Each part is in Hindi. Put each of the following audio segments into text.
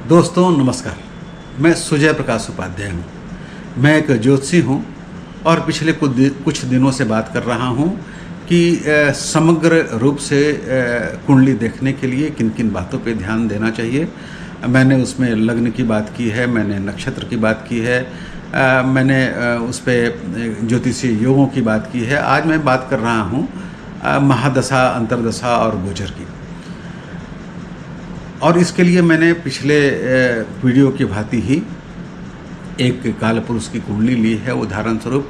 दोस्तों नमस्कार। मैं सुजय प्रकाश उपाध्याय हूँ। मैं एक ज्योतिषी हूँ और पिछले कुछ दिनों से बात कर रहा हूँ कि समग्र रूप से कुंडली देखने के लिए किन किन बातों पे ध्यान देना चाहिए। मैंने उसमें लग्न की बात की है, मैंने नक्षत्र की बात की है, मैंने उस पर ज्योतिषीय योगों की बात की है। आज मैं बात कर रहा हूँ महादशा, अंतर्दशा और गोचर की। और इसके लिए मैंने पिछले वीडियो की भांति ही एक काल पुरुष की कुंडली ली है उदाहरण स्वरूप,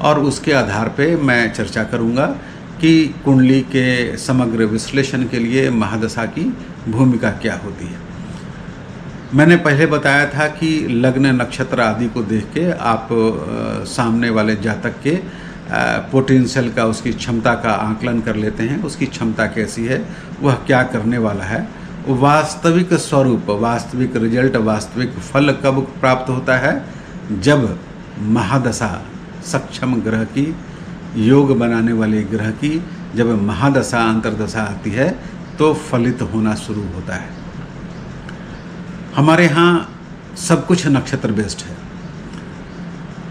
और उसके आधार पे मैं चर्चा करूंगा कि कुंडली के समग्र विश्लेषण के लिए महादशा की भूमिका क्या होती है। मैंने पहले बताया था कि लग्न, नक्षत्र आदि को देख के आप सामने वाले जातक के पोटेंशियल का, उसकी क्षमता का आकलन कर लेते हैं। उसकी क्षमता कैसी है, वह क्या करने वाला है, वास्तविक स्वरूप, वास्तविक रिजल्ट, वास्तविक फल कब प्राप्त होता है, जब महादशा सक्षम ग्रह की, योग बनाने वाले ग्रह की जब महादशा, अंतर्दशा आती है तो फलित होना शुरू होता है। हमारे यहाँ सब कुछ नक्षत्र बेस्ड है।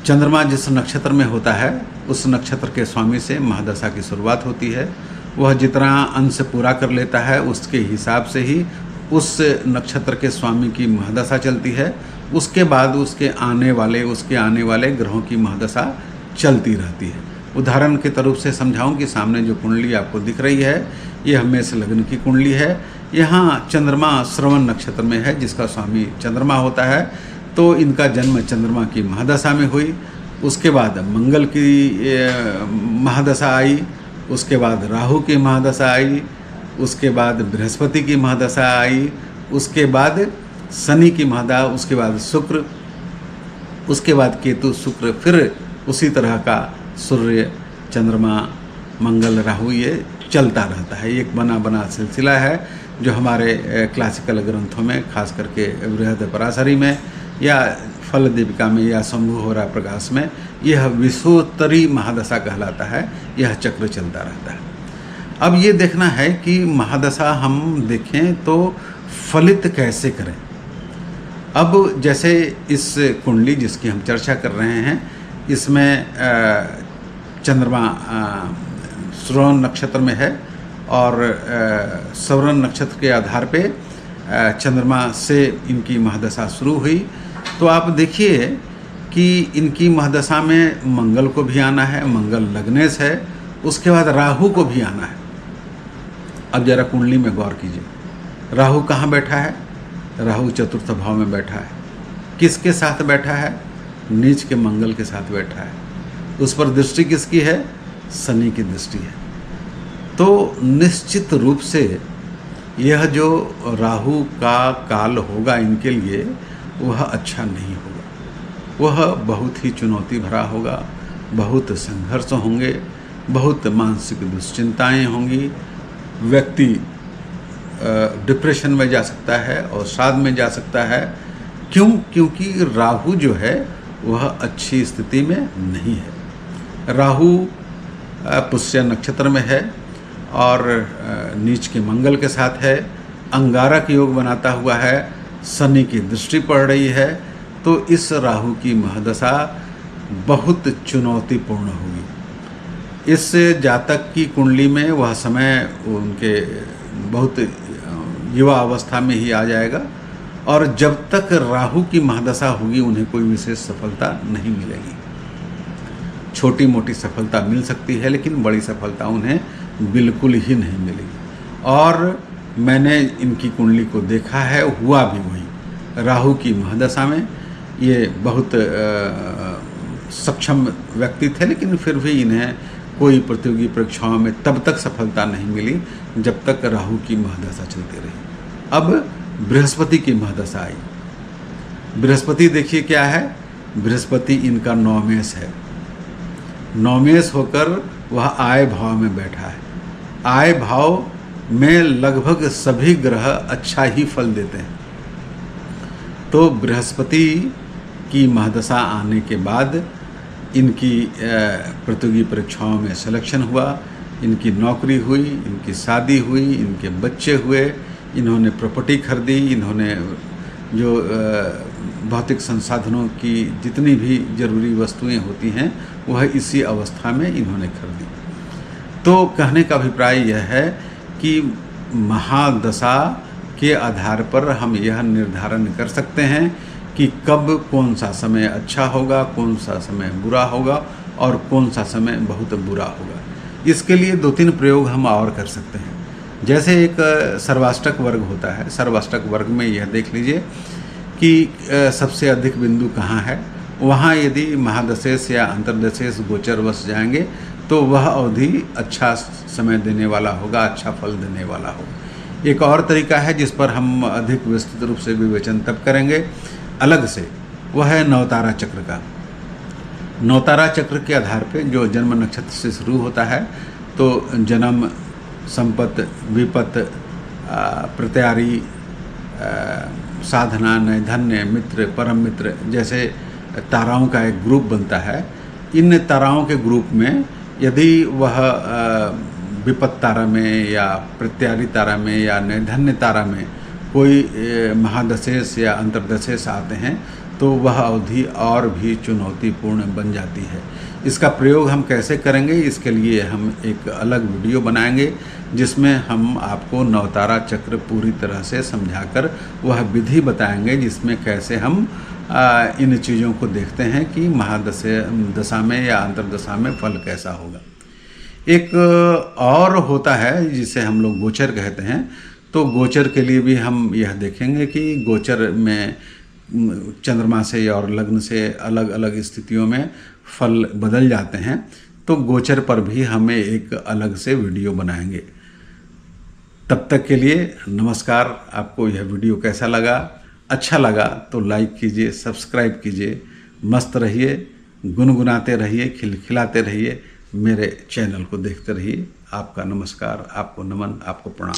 चंद्रमा जिस नक्षत्र में होता है उस नक्षत्र के स्वामी से महादशा की शुरुआत होती है। वह जितना अंश पूरा कर लेता है उसके हिसाब से ही उस नक्षत्र के स्वामी की महादशा चलती है। उसके बाद उसके आने वाले ग्रहों की महादशा चलती रहती है। उदाहरण के रूप से समझाऊं कि सामने जो कुंडली आपको दिख रही है ये हमेश लग्न की कुंडली है। यहाँ चंद्रमा श्रवण नक्षत्र में है जिसका स्वामी चंद्रमा होता है, तो इनका जन्म चंद्रमा की महादशा में हुई। उसके बाद मंगल की महादशा आई, उसके बाद राहु की महादशा आई, उसके बाद बृहस्पति की महादशा आई, उसके बाद शनि की महादशा, उसके बाद शुक्र, उसके बाद केतु, शुक्र, फिर उसी तरह का सूर्य, चंद्रमा, मंगल, राहु, ये चलता रहता है। एक बना बना सिलसिला है जो हमारे क्लासिकल ग्रंथों में, खास करके बृहद पराशरी में या फल दीपिका में या शंभु होरा प्रकाश में, यह विश्वोत्तरी महादशा कहलाता है। यह चक्र चलता रहता है। अब ये देखना है कि महादशा हम देखें तो फलित कैसे करें। अब जैसे इस कुंडली जिसकी हम चर्चा कर रहे हैं, इसमें चंद्रमा श्रवण नक्षत्र में है और श्रवण नक्षत्र के आधार पे चंद्रमा से इनकी महादशा शुरू हुई। तो आप देखिए कि इनकी महादशा में मंगल को भी आना है, मंगल लग्नेश है, उसके बाद राहु को भी आना है। अब जरा कुंडली में गौर कीजिए, राहु कहाँ बैठा है? राहु चतुर्थ भाव में बैठा है। किसके साथ बैठा है? नीच के मंगल के साथ बैठा है। उस पर दृष्टि किसकी है? शनि की दृष्टि है। तो निश्चित रूप से यह जो राहु का काल होगा इनके लिए, वह अच्छा नहीं होगा। वह बहुत ही चुनौती भरा होगा, बहुत संघर्ष होंगे, बहुत मानसिक दुश्चिंताएं होंगी। व्यक्ति डिप्रेशन में जा सकता है और श्राद्ध में जा सकता है। क्यों? क्योंकि राहु जो है वह अच्छी स्थिति में नहीं है। राहु पुष्य नक्षत्र में है और नीच के मंगल के साथ है, अंगारक योग बनाता हुआ है, शनि की दृष्टि पड़ रही है। तो इस राहु की महादशा बहुत चुनौतीपूर्ण होगी। इस जातक की कुंडली में वह समय उनके बहुत युवा अवस्था में ही आ जाएगा और जब तक राहु की महादशा होगी उन्हें कोई विशेष सफलता नहीं मिलेगी। छोटी मोटी सफलता मिल सकती है लेकिन बड़ी सफलता उन्हें बिल्कुल ही नहीं मिलेगी। और मैंने इनकी कुंडली को देखा है, हुआ भी वही। राहु की महादशा में ये बहुत सक्षम व्यक्ति थे, लेकिन फिर भी इन्हें कोई प्रतियोगी परीक्षाओं में तब तक सफलता नहीं मिली जब तक राहु की महादशा चलती रही। अब बृहस्पति की महादशा आई। बृहस्पति देखिए क्या है, बृहस्पति इनका नौमेश है। नौमेश होकर वह आय भाव में बैठा है। आय भाव में लगभग सभी ग्रह अच्छा ही फल देते हैं। तो बृहस्पति की महादशा आने के बाद इनकी प्रतियोगी परीक्षाओं में सिलेक्शन हुआ, इनकी नौकरी हुई, इनकी शादी हुई, इनके बच्चे हुए, इन्होंने प्रॉपर्टी खरीदी, इन्होंने जो भौतिक संसाधनों की जितनी भी जरूरी वस्तुएं होती हैं वह इसी अवस्था में इन्होंने खरीदी। तो कहने का अभिप्राय यह है कि महादशा के आधार पर हम यह निर्धारण कर सकते हैं कि कब कौन सा समय अच्छा होगा, कौन सा समय बुरा होगा और कौन सा समय बहुत बुरा होगा। इसके लिए 2-3 प्रयोग हम और कर सकते हैं। जैसे एक सर्वाष्टक वर्ग होता है, सर्वाष्टक वर्ग में यह देख लीजिए कि सबसे अधिक बिंदु कहाँ है। वहाँ यदि महादशेष या अंतर्दशेष गोचर वश जाएंगे तो वह अवधि अच्छा समय देने वाला होगा, अच्छा फल देने वाला होगा। एक और तरीका है जिस पर हम अधिक विस्तृत रूप से विवेचन तब करेंगे अलग से, वह है नवतारा चक्र का। नवतारा चक्र के आधार पे जो जन्म नक्षत्र से शुरू होता है तो जन्म, संपत्ति, विपत्ति, प्रत्यारी, साधना, नैधन्य, मित्र, परम मित्र जैसे ताराओं का एक ग्रुप बनता है। इन ताराओं के ग्रुप में यदि वह विपत्ति तारा में या प्रत्यारी तारा में या नैधन्य तारा में कोई महादशेष या अंतर्दशेष आते हैं तो वह अवधि और भी चुनौतीपूर्ण बन जाती है। इसका प्रयोग हम कैसे करेंगे, इसके लिए हम एक अलग वीडियो बनाएंगे जिसमें हम आपको नवतारा चक्र पूरी तरह से समझाकर वह विधि बताएंगे जिसमें कैसे हम इन चीज़ों को देखते हैं कि महादशा में या अंतर्दशा में फल कैसा होगा। एक और होता है जिसे हम लोग गोचर कहते हैं। तो गोचर के लिए भी हम यह देखेंगे कि गोचर में चंद्रमा से और लग्न से अलग अलग स्थितियों में फल बदल जाते हैं। तो गोचर पर भी हमें एक अलग से वीडियो बनाएंगे। तब तक के लिए नमस्कार। आपको यह वीडियो कैसा लगा? अच्छा लगा तो लाइक कीजिए, सब्सक्राइब कीजिए। मस्त रहिए, गुनगुनाते रहिए, खिलखिलाते रहिए, मेरे चैनल को देखते रहिए। आपका नमस्कार, आपको नमन, आपको प्रणाम।